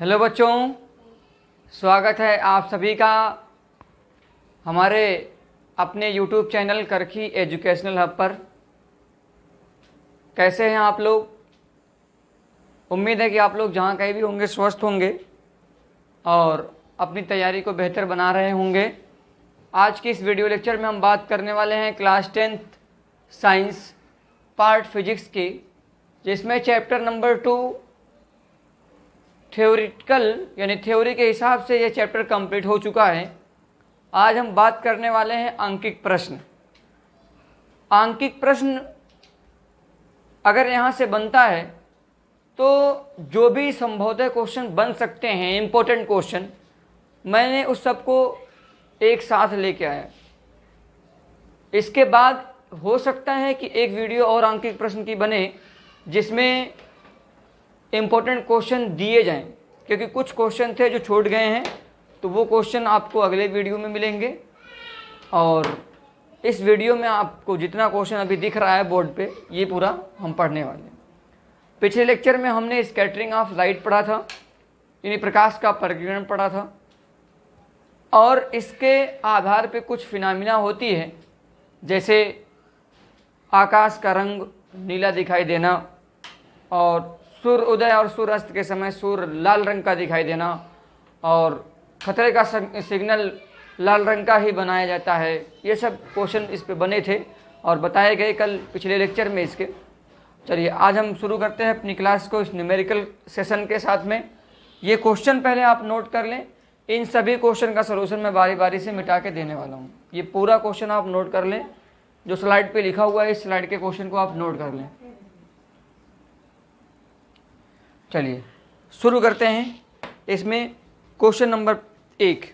Hello बच्चों, स्वागत है आप सभी का हमारे अपने YouTube चैनल करखी एजुकेशनल हब पर। कैसे हैं आप लोग? उम्मीद है कि आप लोग जहाँ कहीं भी होंगे स्वस्थ होंगे और अपनी तैयारी को बेहतर बना रहे होंगे। आज की इस वीडियो लेक्चर में हम बात करने वाले हैं class 10th science part physics की, जिसमें चैप्टर नंबर 2 थ्योरिटिकल यानी थ्योरी के हिसाब से ये चैप्टर कंप्लीट हो चुका है। आज हम बात करने वाले हैं अंकिक प्रश्न। अंकिक प्रश्न अगर यहाँ से बनता है तो जो भी संभवतः क्वेश्चन बन सकते हैं, इम्पोर्टेंट क्वेश्चन, मैंने उस सबको एक साथ लेके आया। इसके बाद हो सकता है कि एक वीडियो और अंकिक प्रश्न की बने जिसमें इम्पोर्टेंट क्वेश्चन दिए जाएं, क्योंकि कुछ क्वेश्चन थे जो छूट गए हैं, तो वो क्वेश्चन आपको अगले वीडियो में मिलेंगे। और इस वीडियो में आपको जितना क्वेश्चन अभी दिख रहा है बोर्ड पे, ये पूरा हम पढ़ने वाले हैं। पिछले लेक्चर में हमने स्कैटरिंग ऑफ लाइट पढ़ा था, यानी प्रकाश का परिकिरण पढ़ा था, और इसके आधार पे कुछ फिनोमिना होती है, जैसे आकाश का रंग नीला दिखाई देना, और सूर्य उदय और सूर्य अस्त के समय सूर्य लाल रंग का दिखाई देना, और खतरे का सिग्नल लाल रंग का ही बनाया जाता है। ये सब क्वेश्चन इस पे बने थे और बताए गए कल पिछले लेक्चर में इसके। चलिए आज हम शुरू करते हैं अपनी क्लास को इस न्यूमेरिकल सेशन के साथ में। ये क्वेश्चन पहले आप नोट कर लें। इन सभी क्वेश्चन का सलूशन मैं बारी बारी से मिटा के देने वाला हूँ। ये पूरा क्वेश्चन आप नोट कर लें, जो स्लाइड पे लिखा हुआ है इस स्लाइड के क्वेश्चन को आप नोट कर लें। चलिए शुरू करते हैं। इसमें क्वेश्चन नंबर एक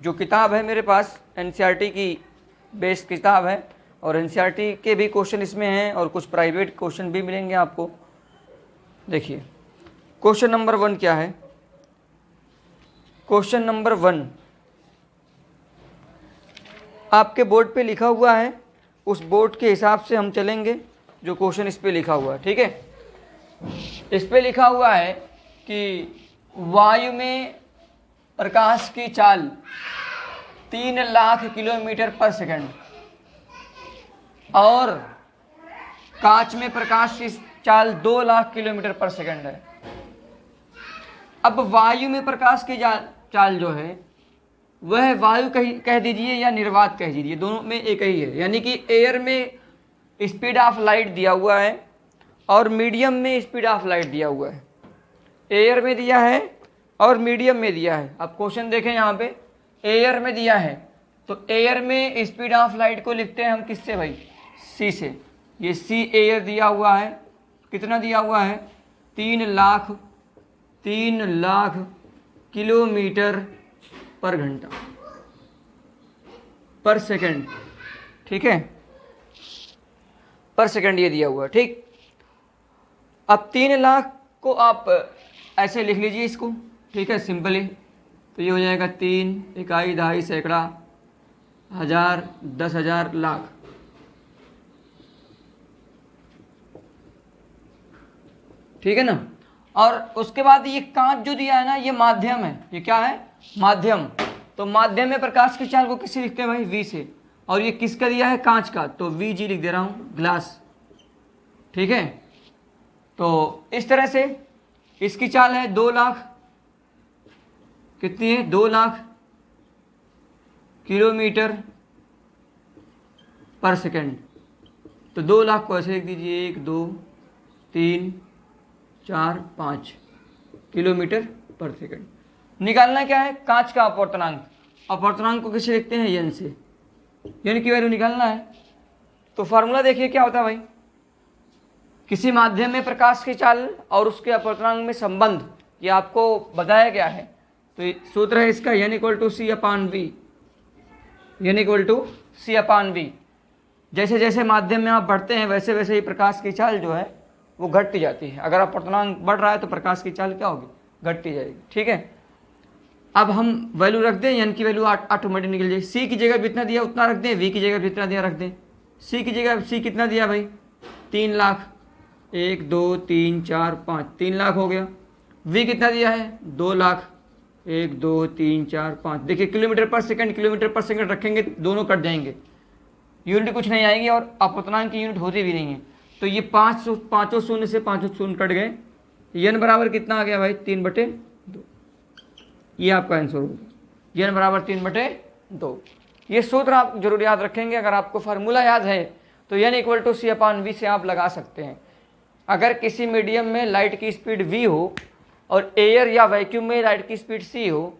जो किताब है मेरे पास एनसीईआरटी की बेस्ड किताब है, और एनसीईआरटी के भी क्वेश्चन इसमें हैं और कुछ प्राइवेट क्वेश्चन भी मिलेंगे आपको। देखिए क्वेश्चन नंबर 1 क्या है। क्वेश्चन नंबर 1 आपके बोर्ड पे लिखा हुआ है, उस बोर्ड के हिसाब से हम चलेंगे जो क्वेश्चन इस पे लिखा हुआ है। ठीक है, इस पे लिखा हुआ है कि वायु में प्रकाश की चाल 3 लाख किलोमीटर पर सेकंड और कांच में प्रकाश की चाल 2 लाख किलोमीटर पर सेकंड है। अब वायु में प्रकाश की चाल जो है वह वायु कह दीजिए या निर्वात कह दीजिए, दोनों में एक ही है। यानी कि एयर में स्पीड ऑफ लाइट दिया हुआ है और मीडियम में स्पीड ऑफ लाइट दिया हुआ है। एयर में दिया है और मीडियम में दिया है। अब क्वेश्चन देखें, यहाँ पे एयर में दिया है तो एयर में स्पीड ऑफ लाइट को लिखते हैं हम किससे भाई? सी से। ये सी एयर दिया हुआ है, कितना दिया हुआ है? 3 लाख किलोमीटर पर घंटा पर सेकंड। ठीक है, पर सेकंड ये दिया हुआ है। ठीक, अब 3 लाख को आप ऐसे लिख लीजिए इसको। ठीक है, सिंपली तो ये हो जाएगा 3 इकाई दहाई सैकड़ा हजार 10,000 लाख। ठीक है ना। और उसके बाद ये कांच जो दिया है ना, ये माध्यम है। ये क्या है? माध्यम। तो माध्यम में प्रकाश की चाल को किससे लिखते हैं भाई? वी से। और ये किसका दिया है? कांच का, तो वी जी लिख दे रहा हूं, ग्लास। ठीक है, तो इस तरह से इसकी चाल है 2 लाख, कितनी है? 2 लाख किलोमीटर पर सेकंड। तो 2 लाख को ऐसे लिख दीजिए, 1 2 3 4 5 किलोमीटर पर सेकंड। निकालना क्या है? कांच का अपवर्तनांक। अपवर्तनांक को किसे लिखते हैं? एन से। यानी कि वैल्यू निकालना है। तो फार्मूला देखिए क्या होता है भाई। किसी माध्यम में प्रकाश की चाल और उसके अपवर्तनांक में संबंध, ये आपको बताया गया है। तो सूत्र है इसका n = c/v। n = c/v। जैसे जैसे माध्यम में आप बढ़ते हैं वैसे वैसे ही प्रकाश की चाल जो है वो घटती जाती है। अगर अपवर्तनांक बढ़ रहा है तो प्रकाश की चाल क्या होगी? घटती जाएगी। ठीक है, अब हम वैल्यू रख दें, n की वैल्यू ऑटोमेटिक निकल जाए। c की जगह जितना दिया उतना रख दें, v की जगह जितना दिया रख दें। c की जगह c कितना दिया भाई? 3 लाख। 1 2 3 4 5, 3 लाख हो गया। v कितना दिया है 2 लाख, 1 2 3 4 5, देखिए किलोमीटर पर सेकंड रखेंगे दोनों कट जाएंगे, यूनिट कुछ नहीं आएगी और अपूर्णांक की यूनिट होती भी नहीं है। तो ये पाँचों शून्य से पाँचों शून्य कट गए, n बराबर कितना आ गया भाई 3/2। ये आपका आंसर होगा, n बराबर 3/2। ये सूत्र आप जरूर याद रखेंगे। अगर आपको फार्मूला याद है तो n = c/v से आप लगा सकते हैं। अगर किसी मीडियम में लाइट की स्पीड v हो और एयर या वैक्यूम में लाइट की स्पीड c हो,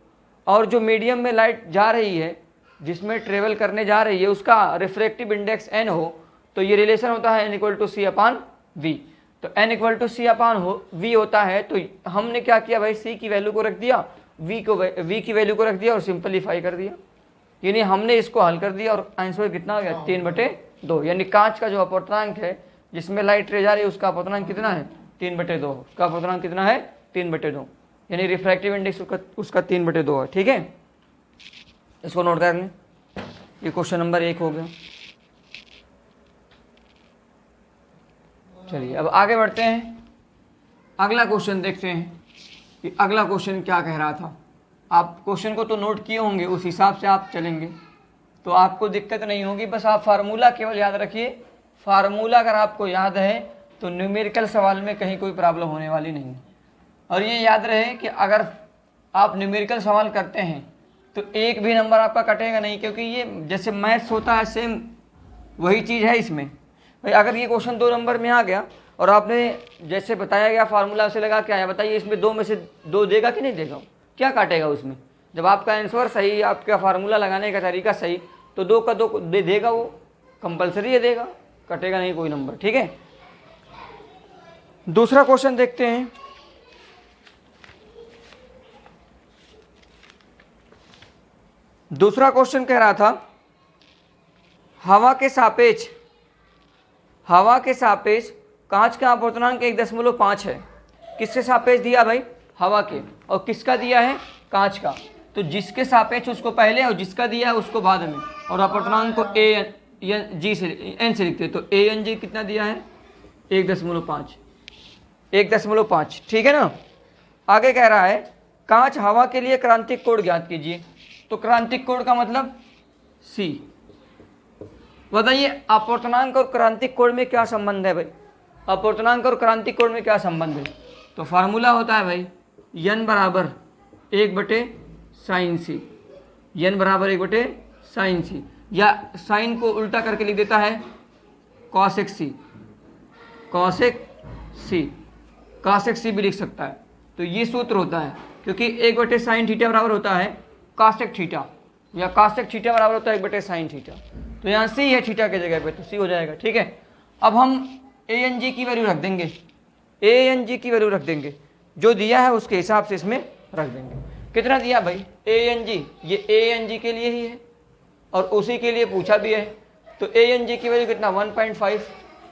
और जो मीडियम में लाइट जा रही है, जिसमें ट्रेवल करने जा रही है, उसका रिफ्रैक्टिव इंडेक्स n हो, तो ये रिलेशन होता है n = c/v। तो n = c/v होता है। तो हमने क्या किया भाई, c की वैल्यू को रख दिया, v की वैल्यू को रख दिया और सिंपलीफाई कर दिया, यानी हमने इसको हल कर दिया और आंसर कितना आ गया 3/2। यानी कांच का जो अपूर्णांक है जिसमें लाइट रे जा रही है उसका अपूर्णांक कितना है 3/2, उसका अपूर्णांक कितना है 3/2, यानी रिफ्रैक्टिव इंडेक्स उसका 3/2 है। ठीक है, इसको नोट कर लें। ये क्वेश्चन नंबर 1 हो गया। चलिए अब आगे बढ़ते हैं, अगला क्वेश्चन देखते हैं कि अगला क्वेश्चन क्या कह रहा था। आप क्वेश्चन को तो नोट किए होंगे, उस हिसाब से आप चलेंगे तो आपको दिक्कत नहीं होगी। बस आप फार्मूला केवल याद रखिए, फार्मूला अगर आपको याद है तो न्यूमेरिकल सवाल में कहीं कोई प्रॉब्लम होने वाली नहीं है। और ये याद रहे कि अगर आप न्यूमेरिकल सवाल करते हैं तो एक भी नंबर आपका कटेगा नहीं, क्योंकि ये जैसे मैथ्स होता है सेम वही चीज़ है इसमें। भाई अगर ये क्वेश्चन 2 नंबर में आ गया और आपने जैसे बताया गया फार्मूला से लगा के आया, बताइए इसमें 2 में से 2 देगा कि नहीं देगा, क्या काटेगा उसमें। जब आपका आंसर सही, आपका फार्मूला लगाने का तरीका सही, तो 2 का 2 देगा, वो कंपलसरी है देगा, कटेगा नहीं कोई नंबर। ठीक है, दूसरा क्वेश्चन देखते हैं। दूसरा क्वेश्चन कह रहा था हवा के सापेक्ष कांच का अपूर्णांक 1.5 है। किसके सापेक्ष दिया भाई, हवा के, और किसका दिया है कांच का। तो जिसके सापेक्ष उसको पहले और जिसका दिया है उसको बाद में, और अपूर्णांक को n से लिखते हैं। तो ANG कितना दिया है 1.5। ठीक है ना। आगे कह रहा है कांच हवा के लिए क्रांतिक कोण ज्ञात कीजिए। तो क्रांतिक कोण का मतलब C। बताइए अपूर्णांक और क्रांतिक कोण में क्या संबंध है भाई, अपूर्णांक और क्रांतिक कोण में क्या संबंध है। तो फार्मूला होता है भाई n बराबर 1/sin c, n बराबर 1/sin c, या साइन को उल्टा करके लिख देता है cosec c भी लिख सकता है। तो ये सूत्र होता है, क्योंकि 1/sin थीटा बराबर होता है cosec थीटा, या cosec थीटा बराबर होता है 1/sin थीटा। तो यहाँ c है थीटा के जगह पे, तो c हो जाएगा। ठीक है, अब हम ANG की वैल्यू रख देंगे, जो दिया है उसके हिसाब से इसमें रख देंगे। कितना दिया भाई ANG, ये ANG के लिए ही है और उसी के लिए पूछा भी है। तो ANG की वैल्यू कितना 1.5,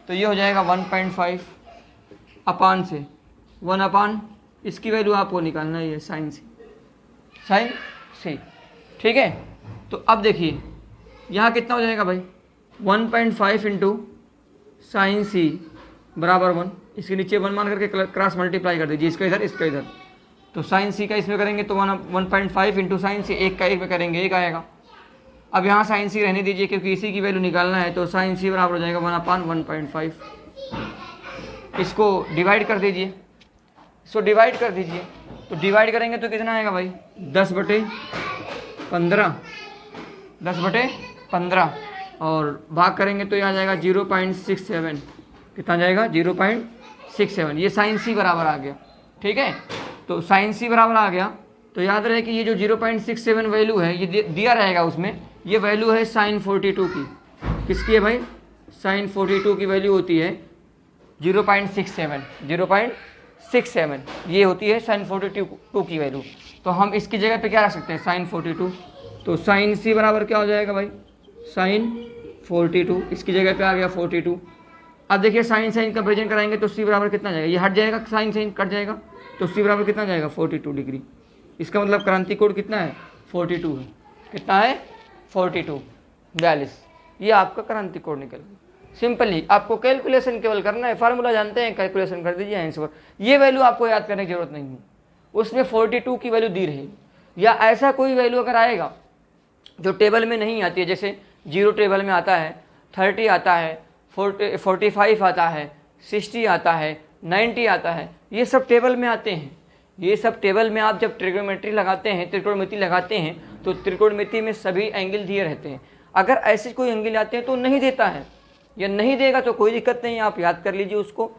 तो ये हो जाएगा 1.5 अपान से 1 अपान, इसकी वैल्यू आपको निकालना है साइन सी। ठीक है, तो अब देखिए यहाँ कितना हो जाएगा भाई 1.5 इंटू साइन सी बराबर 1, इसके नीचे 1 मान करके क्रॉस मल्टीप्लाई कर दीजिए, इसका इधर इसका इधर। तो साइन सी का इसमें करेंगे तो 1.5 इंटू साइन सी, 1 का 1 में करेंगे 1 आएगा। अब यहाँ साइन सी रहने दीजिए क्योंकि इसी की वैल्यू निकालना है। तो साइन सी बराबर हो जाएगा 1/1.5। इसको डिवाइड कर दीजिए, तो डिवाइड करेंगे तो कितना आएगा भाई 10/15, और भाग करेंगे तो ये आ जाएगा 0.67। कितना जाएगा 0.67। ये साइन सी बराबर आ गया। ठीक है, तो साइन सी बराबर आ गया तो याद रहे कि ये जो 0.67 वैल्यू है ये दिया रहेगा उसमें, ये वैल्यू है साइन 42 की। किसकी है भाई, साइन 42 की वैल्यू होती है 0.67, ये होती है साइन 42 की वैल्यू। तो हम इसकी जगह पे क्या रख सकते हैं साइन 42। तो साइन सी बराबर क्या हो जाएगा भाई साइन 42, इसकी जगह पे आ गया 42। अब देखिए साइन कंपेरिजन कराएंगे तो सी बराबर कितना जाएगा, ये हट जाएगा, साइन कट जाएगा, तो सी बराबर कितना जाएगा 42 डिग्री। इसका मतलब क्रांतिक कोण कितना है 42 है। कितना है 42। ये आपका क्रांतिक कोण निकल गया। सिंपली आपको कैलकुलेशन केवल करना है, फार्मूला जानते हैं, कैलकुलेशन कर दीजिए आंसर। ये वैल्यू आपको याद करने की जरूरत नहीं है, उसमें 42 की वैल्यू दी रहेगी। या ऐसा कोई वैल्यू अगर आएगा जो टेबल में नहीं आती है, जैसे 0 टेबल में आता है, 30 आता है, 45 आता है, 60 आता है, 90 आता है, ये सब टेबल में आते हैं। ये सब टेबल में आप जब ट्रिग्नोमेट्री लगाते हैं, त्रिकोणमिति लगाते हैं, तो त्रिकोणमिति में सभी एंगल दिए रहते हैं। अगर ऐसे कोई एंगल आते हैं तो नहीं देता है, या नहीं देगा तो कोई दिक्कत नहीं है, आप याद कर लीजिए, उसको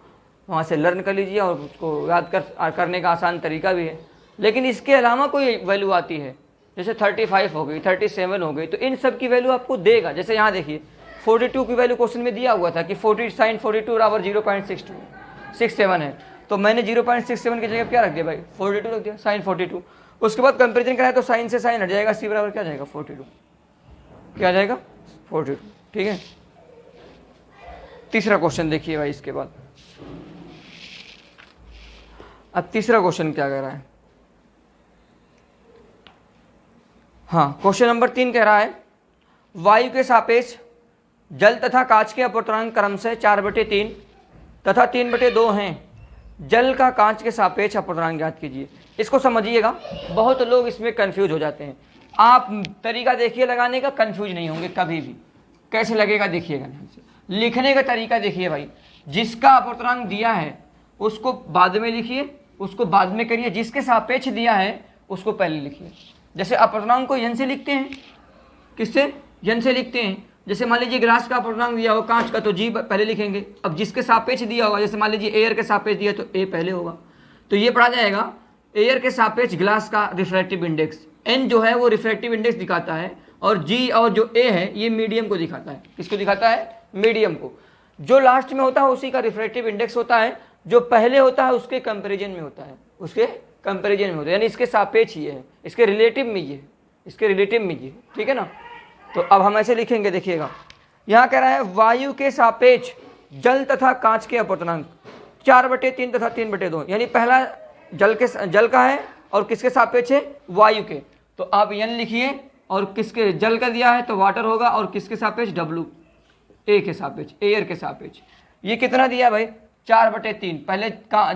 वहाँ से लर्न कर लीजिए, और उसको याद करने का आसान तरीका भी है। लेकिन इसके अलावा कोई वैल्यू आती है, जैसे 35 हो गई, 37 हो गई, तो इन सब की वैल्यू आपको देगा। जैसे यहाँ देखिए 42 की वैल्यू क्वेश्चन में दिया हुआ था कि 40 sin 42 बराबर 0.67 है, तो मैंने 0.67 की जगह क्या रख दिया भाई, 42 रख दिया, sin 42। उसके बाद कंपेरिजन कराया तो साइन से साइन हट जाएगा, सी बराबर क्या जाएगा 42, क्या आ जाएगा 42। ठीक है, तीसरा क्वेश्चन देखिए भाई। इसके बाद अब तीसरा क्वेश्चन क्या कह रहा है, हाँ, क्वेश्चन नंबर 3 कह रहा है वायु के सापेक्ष जल तथा कांच के अपवर्तनांक क्रमशः 4/3 तथा 3/2 हैं। जल का कांच के सापेक्ष अपवर्तनांक ज्ञात कीजिए। इसको समझिएगा, बहुत लोग इसमें कंफ्यूज हो जाते हैं। आप तरीका देखिए लगाने का, कंफ्यूज नहीं होंगे कभी भी। कैसे लगेगा देखिएगा, लिखने का तरीका देखिए भाई। जिसका अपवर्तनांक दिया है उसको बाद में लिखिए, उसको बाद में करिए, जिसके सापेक्ष दिया है उसको पहले लिखिए। जैसे अपवर्तनांक को यन से लिखते हैं, किससे, यन से लिखते हैं। जैसे मान लीजिए ग्लास का अपवर्तनांक दिया हो कांच का, तो जी पहले लिखेंगे। अब जिसके सापेक्ष दिया होगा, जैसे मान लीजिए एयर के सापेक्ष दिया तो ए पहले होगा, तो ये पढ़ा जाएगा एयर के सापेक्ष ग्लास का रिफ्रैक्टिव इंडेक्स। एन जो है वो रिफ्रैक्टिव इंडेक्स दिखाता है, और जी और जो ए है ये मीडियम को दिखाता है। किसको दिखाता है, मीडियम को। जो लास्ट में होता है उसी का रिफ्रैक्टिव इंडेक्स होता है, जो पहले होता है उसके कंपेरिजन में होता है, उसके कंपेरिजन में होता है, यानी इसके सापेक्ष ये है, इसके रिलेटिव में ये, इसके रिलेटिव में ये। ठीक है ना, तो अब हम ऐसे लिखेंगे, देखिएगा यहाँ कह रहा है वायु के सापेक्ष जल तथा कांच के अपवर्तनांक 4/3 तथा 3/2, यानी पहला जल का है और किसके सापेक्ष है, वायु के। तो आप यन लिखिए, और किसके, जल का दिया है तो वाटर होगा, और किसके सापेक्ष, डब्लू, ए के सापेक्ष, एयर के सापेक्ष। ये कितना दिया भाई, 4/3। पहले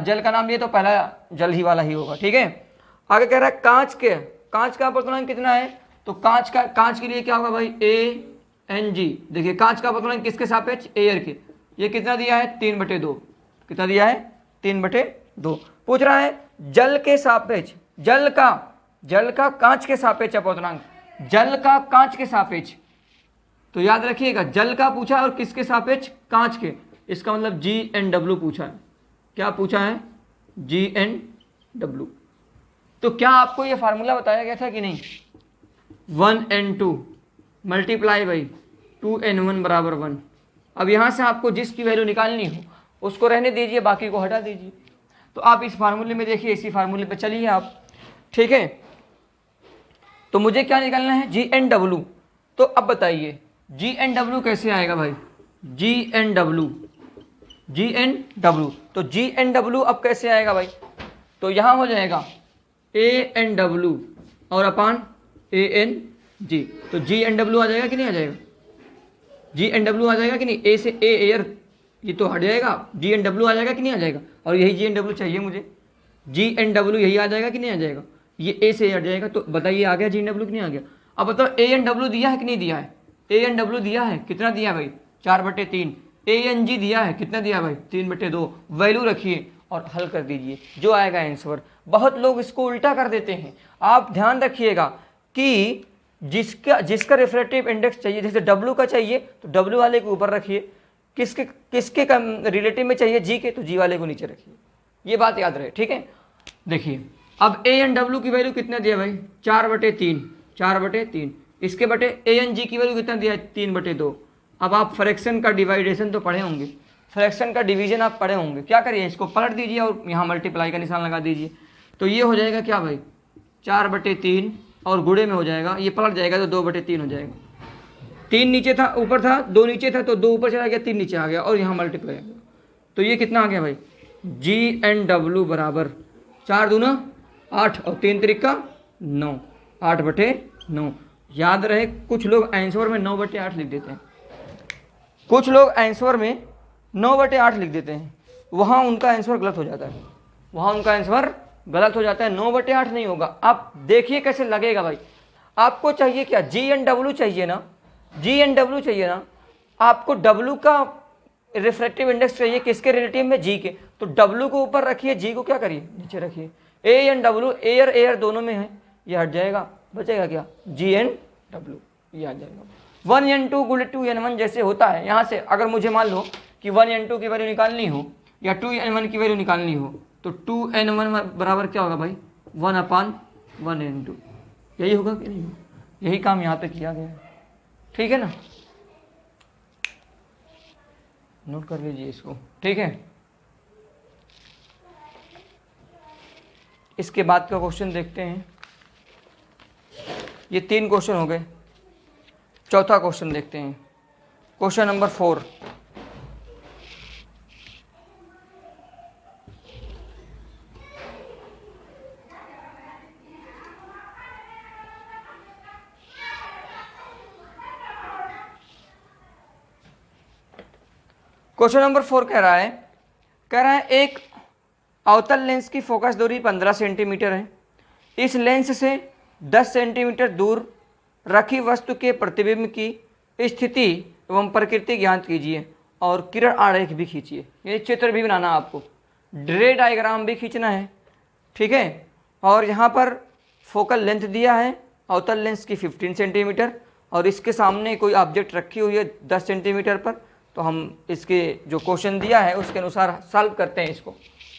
जल का नाम लिया तो पहला जल ही वाला ही होगा। ठीक है, आगे कह रहा है कांच का अपवर्तनांक कितना है, तो कांच के लिए क्या होगा भाई, ANG। देखिए कांच का अपवर्तनांक किसके सापेक्ष, एयर के। ये कितना दिया है, 3/2। कितना दिया है, 3/2। पूछ रहा है जल के सापेक्ष, जल का कांच के सापेक्ष अपवर्तनांक, जल का कांच के सापेक्ष। तो याद रखिएगा, जल का पूछा और किसके सापेक्ष, कांच के। इसका मतलब GNW पूछा है। क्या पूछा है, GNW। तो क्या आपको यह फार्मूला बताया गया था कि नहीं, 1n2 मल्टीप्लाई बाई 2n1 बराबर 1। अब यहाँ से आपको जिसकी वैल्यू निकालनी हो उसको रहने दीजिए, बाकी को हटा दीजिए। तो आप इस फार्मूले में देखिए, इसी फार्मूले पे चलिए आप। ठीक है, तो मुझे क्या निकालना है, GNW। तो अब बताइए GNW कैसे आएगा भाई, GNW। तो GNW अब कैसे आएगा भाई, तो यहाँ हो जाएगा ANW और अपान ANG। तो GNW आ जाएगा कि नहीं आ जाएगा, GNW आ जाएगा कि नहीं, ए से ए एयर, ये तो हट जाएगा, GNW आ जाएगा कि नहीं आ जाएगा। और यही GNW चाहिए मुझे, GNW यही आ जाएगा कि नहीं आ जाएगा, ये ए से हट जाएगा। तो बताइए आ गया GNW कि नहीं आ गया। अब बताओ ANW दिया है कि नहीं दिया है, ANW दिया है, कितना दिया भाई, 4/3। ANG दिया है, कितना दिया भाई, 3/2। वैल्यू रखिए और हल कर दीजिए, जो आएगा आंसर। बहुत लोग इसको उल्टा कर देते हैं। आप ध्यान रखिएगा कि जिसका रिफ्रैक्टिव इंडेक्स चाहिए, जैसे W का चाहिए तो W वाले को ऊपर रखिए, किसके रिलेटिव में चाहिए G के, तो G वाले को नीचे रखिए। ये बात याद रहे। ठीक है, देखिए अब ANW की वैल्यू कितना दिया भाई, 4/3। इसके बटे ANG की वैल्यू कितना दिया है, 3/2। अब आप फ्रैक्शन का डिवाइडेशन तो पढ़े होंगे, फ्रैक्शन का डिवीजन आप पढ़े होंगे। क्या करिए, इसको पलट दीजिए और यहाँ मल्टीप्लाई का निशान लगा दीजिए। तो ये हो जाएगा क्या भाई, 4/3 और गुणे में हो जाएगा, ये पलट जाएगा तो 2/3 हो जाएगा। 3 नीचे था, ऊपर था, 2 नीचे था, तो 2 ऊपर चला गया, 3 नीचे आ गया, और यहाँ मल्टीप्लाई आ गया। तो ये कितना आ गया भाई, GNW बराबर 4 दूना 8 और 3 त्रिका 9, 8/9। याद रहे, कुछ लोग आंसर में 9/8 लिख देते हैं, कुछ लोग आंसर में 9/8 लिख देते हैं, वहाँ उनका आंसर गलत हो जाता है, वहाँ उनका आंसर गलत हो जाता है, 9/8 नहीं होगा। आप देखिए कैसे लगेगा भाई। आपको चाहिए क्या, जी एन डब्ल्यू चाहिए ना, जी एन डब्ल्यू चाहिए ना, आपको डब्ल्यू का रिफ्रैक्टिव इंडेक्स चाहिए, किसके रिलेटिव में, जी के। तो डब्ल्यू को ऊपर रखिए, जी को क्या करिए, नीचे रखिए। A N W, air air दोनों में है, ये हट जाएगा, बचेगा क्या, जी एन डब्ल्यू, ये आ जाएगा। 1n2 गुणित 2n1 जैसे होता है। यहाँ से अगर मुझे मान लो कि 1n2 की वैल्यू निकालनी हो या 2n1 की वैल्यू निकालनी हो, तो 2n1 बराबर क्या होगा भाई, 1/1n2। यही होगा कि नहीं होगा, यही काम यहाँ पे किया गया है, ठीक है ना, नोट कर लीजिए इसको, ठीक है। इसके बाद का क्वेश्चन देखते हैं। ये 3 क्वेश्चन हो गए, चौथा क्वेश्चन देखते हैं, क्वेश्चन नंबर 4। क्वेश्चन नंबर 4 कह रहा है एक अवतल लेंस की फोकस दूरी 15 सेंटीमीटर है। इस लेंस से 10 सेंटीमीटर दूर रखी वस्तु के प्रतिबिंब की स्थिति एवं प्रकृति ज्ञात कीजिए और किरण आरेख भी खींचिए। ये चित्र भी बनाना आपको, रे डायग्राम भी खींचना है, ठीक है। और यहाँ पर फोकल लेंथ दिया है अवतल लेंस की 15 सेंटीमीटर और इसके सामने कोई ऑब्जेक्ट रखी हुई है 10 सेंटीमीटर पर। तो हम इसके जो क्वेश्चन दिया है उसके अनुसार सॉल्व करते हैं इसको,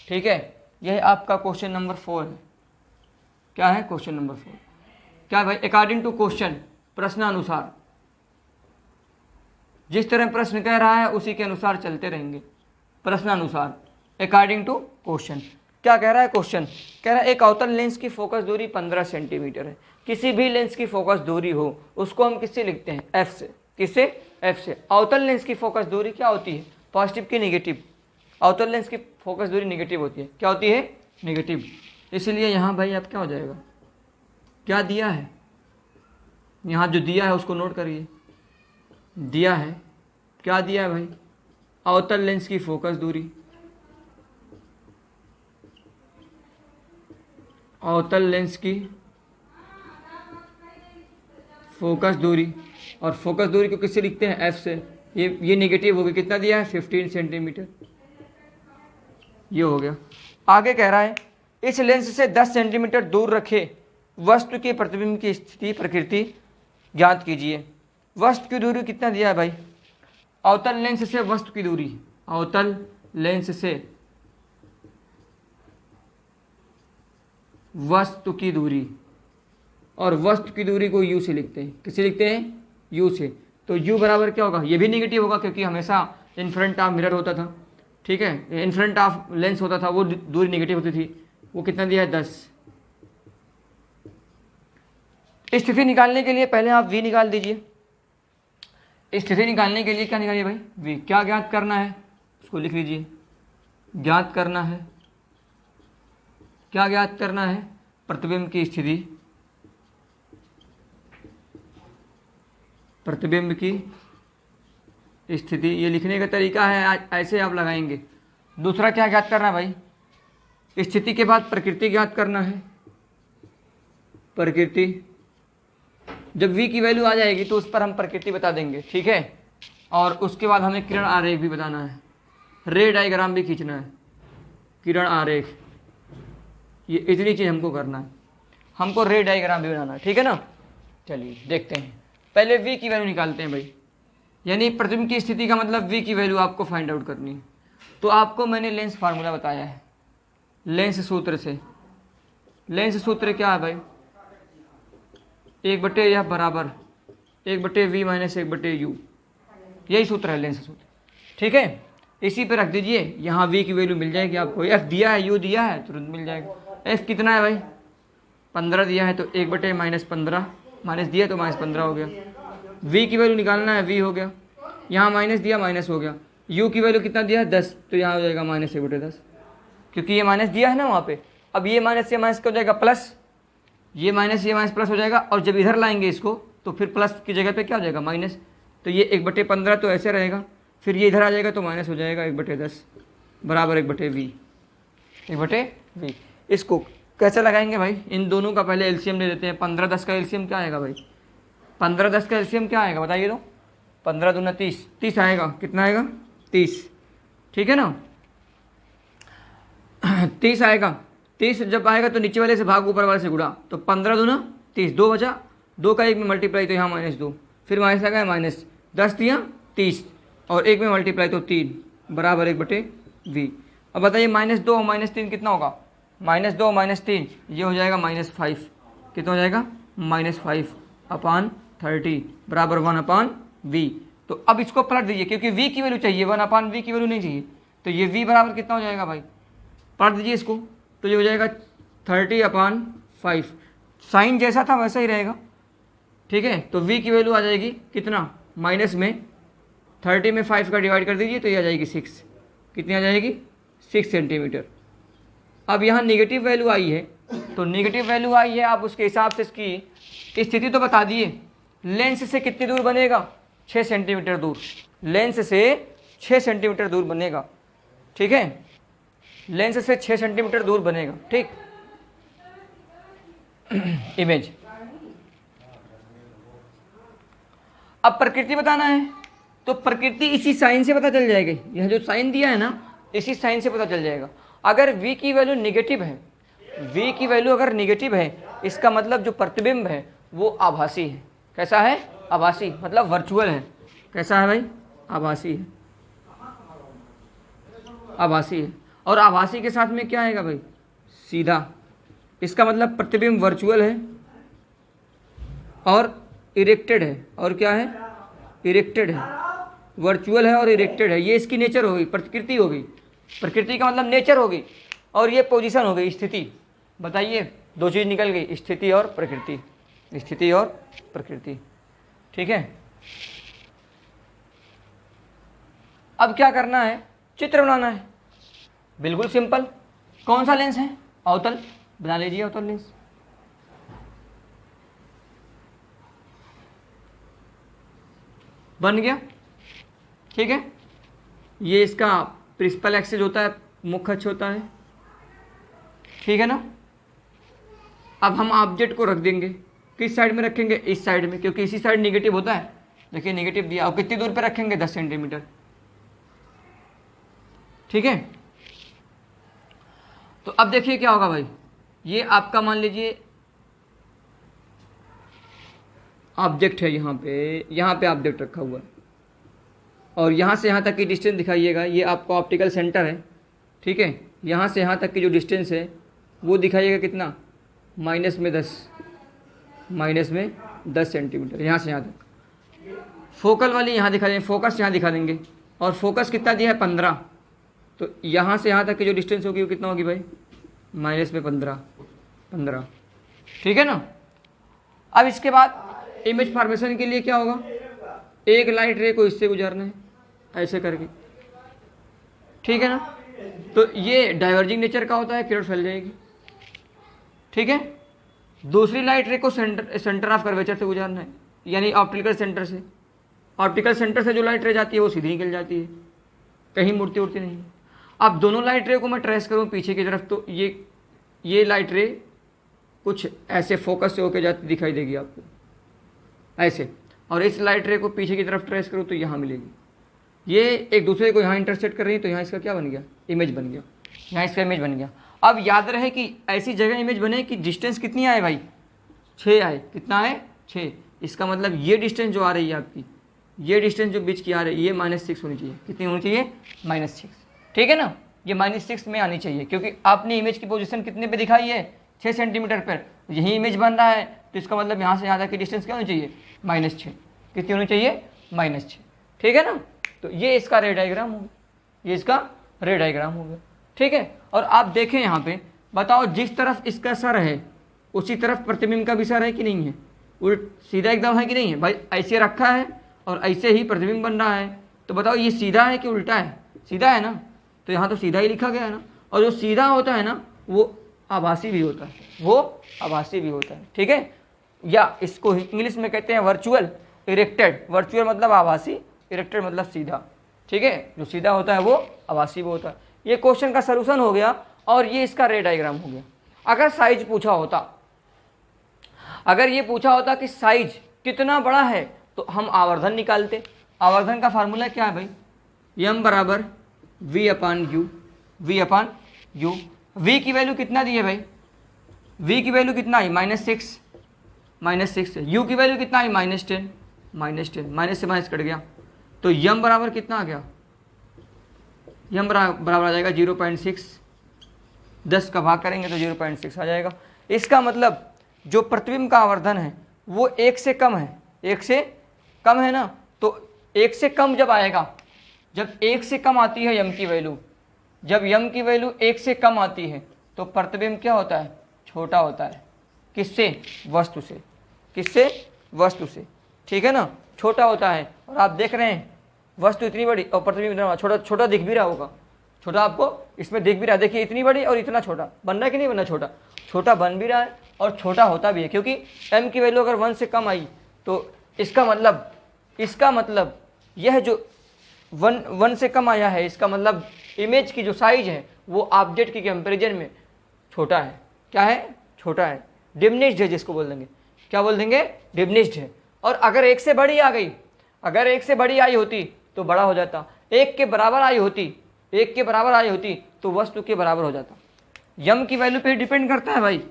ठीक है। यह आपका क्वेश्चन नंबर 4 है। क्या है क्वेश्चन नंबर 4, क्या भाई, अकॉर्डिंग टू क्वेश्चन, प्रश्नानुसार, जिस तरह प्रश्न कह रहा है उसी के अनुसार चलते रहेंगे। प्रश्नानुसार, अकॉर्डिंग टू क्वेश्चन, क्या कह रहा है क्वेश्चन, कह रहा है एक अवतल लेंस की फोकस दूरी 15 सेंटीमीटर है। किसी भी लेंस की फोकस दूरी हो उसको हम किससे लिखते हैं, एफ से। किससे, एफ से। अवतल लेंस की फोकस दूरी क्या होती है, पॉजिटिव की नेगेटिव, अवतल लेंस की फोकस दूरी नेगेटिव होती है, क्या होती है, नेगेटिव। इसलिए यहाँ भाई अब क्या हो जाएगा, क्या दिया है, यहाँ जो दिया है उसको नोट करिए। दिया है, क्या दिया है भाई, अवतल लेंस की फोकस दूरी, अवतल लेंस की फोकस दूरी, और फोकस दूरी को किससे लिखते हैं, एफ से। ये नेगेटिव हो गया, कितना दिया है, 15 सेंटीमीटर, ये हो गया। आगे कह रहा है इस लेंस से 10 सेंटीमीटर दूर रखे वस्तु के प्रतिबिंब की स्थिति प्रकृति ज्ञात कीजिए। वस्तु की दूरी कितना दिया है भाई, अवतल लेंस से वस्तु की दूरी, अवतल लेंस से वस्तु की दूरी, और वस्तु की दूरी को u से लिखते हैं, किससे लिखते हैं, u से। तो u बराबर क्या होगा, ये भी नेगेटिव होगा क्योंकि हमेशा इन फ्रंट ऑफ मिरर होता था, ठीक है, इन फ्रंट ऑफ लेंस होता था, वो दूरी नेगेटिव होती थी। वो कितना दिया है, 10। स्थिति निकालने के लिए पहले आप v निकाल दीजिए। स्थिति निकालने के लिए क्या निकालिए भाई, v। क्या ज्ञात करना है उसको लिख लीजिए, ज्ञात करना है, क्या ज्ञात करना है, प्रतिबिंब की स्थिति, प्रतिबिंब की स्थिति। ये लिखने का तरीका है, ऐसे आप लगाएंगे। दूसरा क्या ज्ञात करना है भाई, स्थिति के बाद प्रकृति ज्ञात करना है, प्रकृति। जब v की वैल्यू आ जाएगी तो उस पर हम प्रकृति बता देंगे, ठीक है। और उसके बाद हमें किरण आरेख भी बताना है, रे डायग्राम भी खींचना है, किरण आरेख, ये इतनी चीज़ हमको करना है, हमको रे डायग्राम भी बनाना है, ठीक है ना। चलिए देखते हैं, पहले v की वैल्यू निकालते हैं भाई, यानी प्रतिबिंब की स्थिति का मतलब v की वैल्यू आपको फाइंड आउट करनी है। तो आपको मैंने लेंस फार्मूला बताया है, लेंस सूत्र से। लेंस सूत्र क्या है भाई, 1/f बराबर 1/v माइनस 1/u, यही सूत्र है लेंस सूत्र, ठीक है। इसी पे रख दीजिए, यहाँ v की वैल्यू मिल जाएगी आपको। f दिया है, u दिया है, तुरंत मिल जाएगा। f कितना है भाई, 15 दिया है, तो 1/-15 माइनस दिया तो -15 हो गया। v की वैल्यू निकालना है, v हो गया, यहाँ माइनस दिया, माइनस हो गया। u की वैल्यू कितना दिया है, 10, तो यहाँ हो जाएगा -1/10, क्योंकि ये माइनस दिया है ना वहाँ पे। अब ये माइनस से माइनस क्या हो जाएगा, प्लस, ये माइनस प्लस हो जाएगा। और जब इधर लाएंगे इसको तो फिर प्लस की जगह पे क्या हो जाएगा, माइनस। तो ये 1/15 तो ऐसे रहेगा, फिर ये इधर आ जाएगा तो माइनस हो जाएगा 1/10 बराबर 1/v, 1/v। इसको कैसे लगाएंगे भाई? इन दोनों का पहले एलसीएम ले लेते हैं। 15 10 का एलसीएम क्या आएगा भाई? 15 10 का एलसीएम क्या आएगा बताइए तो? 15 दूना 30, 30 आएगा। कितना आएगा? 30, ठीक है ना? 30 आएगा। 30 जब आएगा तो नीचे वाले से भाग ऊपर वाले से गुणा, तो 15 दूना 30, 2 बचा, 2 का 1 में मल्टीप्लाई तो यहाँ -2, फिर माइनस लगा है माइनस, 10 दिया 30 और 1 में मल्टीप्लाई तो 3 बराबर 1/v। अब बताइए -2 और -3 कितना होगा? -2 और -3 ये हो जाएगा -5। कितना हो जाएगा? -5/30 बराबर 1/v। तो अब इसको पलट दीजिए क्योंकि v की वैल्यू चाहिए, 1/v की वैल्यू नहीं चाहिए। तो ये v बराबर कितना हो जाएगा भाई? पलट दीजिए इसको, तो ये हो जाएगा 30/5। साइन जैसा था वैसा ही रहेगा, ठीक है। तो v की वैल्यू आ जाएगी कितना? माइनस में 30 में 5 का डिवाइड कर दीजिए तो ये आ जाएगी 6। कितनी आ जाएगी? 6 सेंटीमीटर। अब यहाँ नेगेटिव वैल्यू आई है, तो नेगेटिव वैल्यू आई है, आप उसके हिसाब से इसकी स्थिति तो बता दिए। लेंस से कितनी दूर बनेगा? 6 सेंटीमीटर दूर। लेंस से 6 सेंटीमीटर दूर बनेगा, ठीक है। लेंस से 6 सेंटीमीटर दूर बनेगा, ठीक। इमेज। अब प्रकृति बताना है, तो प्रकृति इसी साइन से पता चल जाएगी। यह जो साइन दिया है ना, इसी साइन से पता चल जाएगा। अगर v की वैल्यू निगेटिव है, v की वैल्यू अगर निगेटिव है, इसका मतलब जो प्रतिबिंब है वो आभासी है। कैसा है? आभासी, मतलब वर्चुअल है। कैसा है भाई? आभासी है। आभासी है। और आभासी के साथ में क्या आएगा भाई? सीधा। इसका मतलब प्रतिबिंब वर्चुअल है और इरेक्टेड है। और क्या है? इरेक्टेड है। वर्चुअल है और इरेक्टेड है। ये इसकी नेचर होगी, प्रकृति होगी। प्रकृति का मतलब नेचर होगी, और ये पोजीशन हो गई, स्थिति। बताइए, दो चीज़ निकल गई, स्थिति और प्रकृति। स्थिति और प्रकृति, ठीक है। अब क्या करना है? चित्र बनाना है। बिल्कुल सिंपल। कौन सा लेंस है? अवतल। बना लीजिए अवतल लेंस। बन गया, ठीक है। ये इसका प्रिंसिपल एक्सिस होता है, मुख्य अक्ष होता है, ठीक है ना। अब हम ऑब्जेक्ट को रख देंगे, किस साइड में रखेंगे? इस साइड में, क्योंकि इसी साइड नेगेटिव होता है। देखिए नेगेटिव दिया। और कितनी दूर पे रखेंगे? 10 सेंटीमीटर, ठीक है। तो अब देखिए क्या होगा भाई। ये आपका मान लीजिए ऑब्जेक्ट है, यहाँ पे ऑब्जेक्ट रखा हुआ है, और यहाँ से यहाँ तक की डिस्टेंस दिखाइएगा। ये आपका ऑप्टिकल सेंटर है, ठीक है। यहाँ से यहाँ तक की जो डिस्टेंस है वो दिखाइएगा कितना? माइनस में 10 सेंटीमीटर, यहाँ से यहाँ तक। फोकल वाली यहाँ दिखा देंगे, फोकस यहाँ दिखा देंगे। और फोकस कितना दिया है? 15। तो यहाँ से यहाँ तक की जो डिस्टेंस होगी वो कितना होगी भाई? माइनस में 15, ठीक है ना। अब इसके बाद इमेज फॉर्मेशन के लिए क्या होगा? एक लाइट रे को इससे गुजारना है, ऐसे करके, ठीक है ना। तो ये डाइवर्जिंग नेचर का होता है, किरण फैल जाएगी, ठीक है। दूसरी लाइट रे को सेंटर ऑफ कर्वेचर से गुजारना है, यानी ऑप्टिकल सेंटर से। ऑप्टिकल सेंटर से जो लाइट रे जाती है वो सीधी निकल जाती है, कहीं मुड़ती उड़ती नहीं। अब दोनों लाइट रे को मैं ट्रेस करूँ पीछे की तरफ, तो ये लाइट रे कुछ ऐसे फोकस से होकर जाती दिखाई देगी आपको, ऐसे। और इस लाइट रे को पीछे की तरफ ट्रेस करूँ तो यहाँ मिलेगी। ये एक दूसरे को यहाँ इंटरसेक्ट कर रही है, तो यहाँ इसका क्या बन गया? इमेज बन गया। यहाँ इसका इमेज बन गया। अब याद रहे कि ऐसी जगह इमेज बने कि डिस्टेंस कितनी आए भाई? 6 आए। कितना आए? 6। इसका मतलब ये डिस्टेंस जो आ रही है आपकी, ये डिस्टेंस जो बीच की आ रही है, ये -6 होनी चाहिए। कितनी होनी चाहिए? -6, ठीक है ना। ये -6 में आनी चाहिए, क्योंकि आपने इमेज की पोजीशन कितने पे दिखाई है? 6 सेंटीमीटर पर। यही इमेज बन रहा है, तो इसका मतलब यहाँ से यहाँ तक की डिस्टेंस क्या होनी चाहिए? -6। कितनी होनी चाहिए? -6, ठीक है ना। तो ये इसका रे डायग्राम हो गया, ये इसका रे डायग्राम हो गया, ठीक है। और आप देखें यहाँ पे, बताओ जिस तरफ इसका सर है उसी तरफ प्रतिबिंब का भी सर है कि नहीं है? सीधा एकदम है कि नहीं है भाई? ऐसे रखा है और ऐसे ही प्रतिबिंब बन रहा है, तो बताओ ये सीधा है कि उल्टा है? सीधा है ना, तो यहाँ तो सीधा ही लिखा गया है ना। और जो सीधा होता है ना वो आभासी भी होता है, वो आभासी भी होता है, ठीक है। या इसको इंग्लिश में कहते हैं वर्चुअल इरेक्टेड। वर्चुअल मतलब आभासी, इरेक्टेड मतलब सीधा, ठीक है। जो सीधा होता है वो आभासी भी होता है। ये क्वेश्चन का सलूशन हो गया, और ये इसका रे डायग्राम हो गया। अगर साइज पूछा होता, अगर ये पूछा होता कि साइज कितना बड़ा है, तो हम आवर्धन निकालते। आवर्धन का फार्मूला क्या है भाई, m बराबर v upon you, v upon you. v की वैल्यू कितना दी है भाई, v की वैल्यू कितना आई, -6, -6। यू की वैल्यू कितना आई, -10, -10, माइनस से माइनस कट गया, तो m बराबर कितना आ गया, m बराबर आ जाएगा 0.6। 10 का भाग करेंगे तो 0.6 आ जाएगा। इसका मतलब जो प्रतिबिंब का आवर्धन है वो 1 से कम है, 1 से कम है ना, तो 1 से कम जब आएगा, जब 1 से कम आती है m की वैल्यू, जब m की वैल्यू 1 से कम आती है तो प्रतिबिंब क्या होता है, छोटा होता है। किससे, वस्तु से, किससे, वस्तु से, ठीक है ना, छोटा होता है। और आप देख रहे हैं वस्तु इतनी बड़ी और प्रतिबिंब इतना छोटा, छोटा दिख भी रहा होगा, छोटा आपको इसमें दिख भी रहा है, देखिए इतनी बड़ी और इतना छोटा, बन रहा है कि नहीं बन रहा, छोटा छोटा बन भी रहा है और छोटा होता भी है, क्योंकि m की वैल्यू अगर 1 से कम आई तो इसका मतलब यह जो 1 से कम आया है, इसका मतलब इमेज की जो साइज है वो ऑब्जेक्ट की कंपैरिजन में छोटा है। क्या है, छोटा है, डिमिनिश्ड है, जिसको बोल देंगे, क्या बोल देंगे, डिमिनिश्ड है। और अगर 1 से बड़ी आ गई, अगर 1 से बड़ी आई होती तो बड़ा हो जाता, 1 के बराबर आई होती, 1 के बराबर आई होती तो वस्तु के बराबर हो जाता। यम की वैल्यू पे डिपेंड करता है भाई,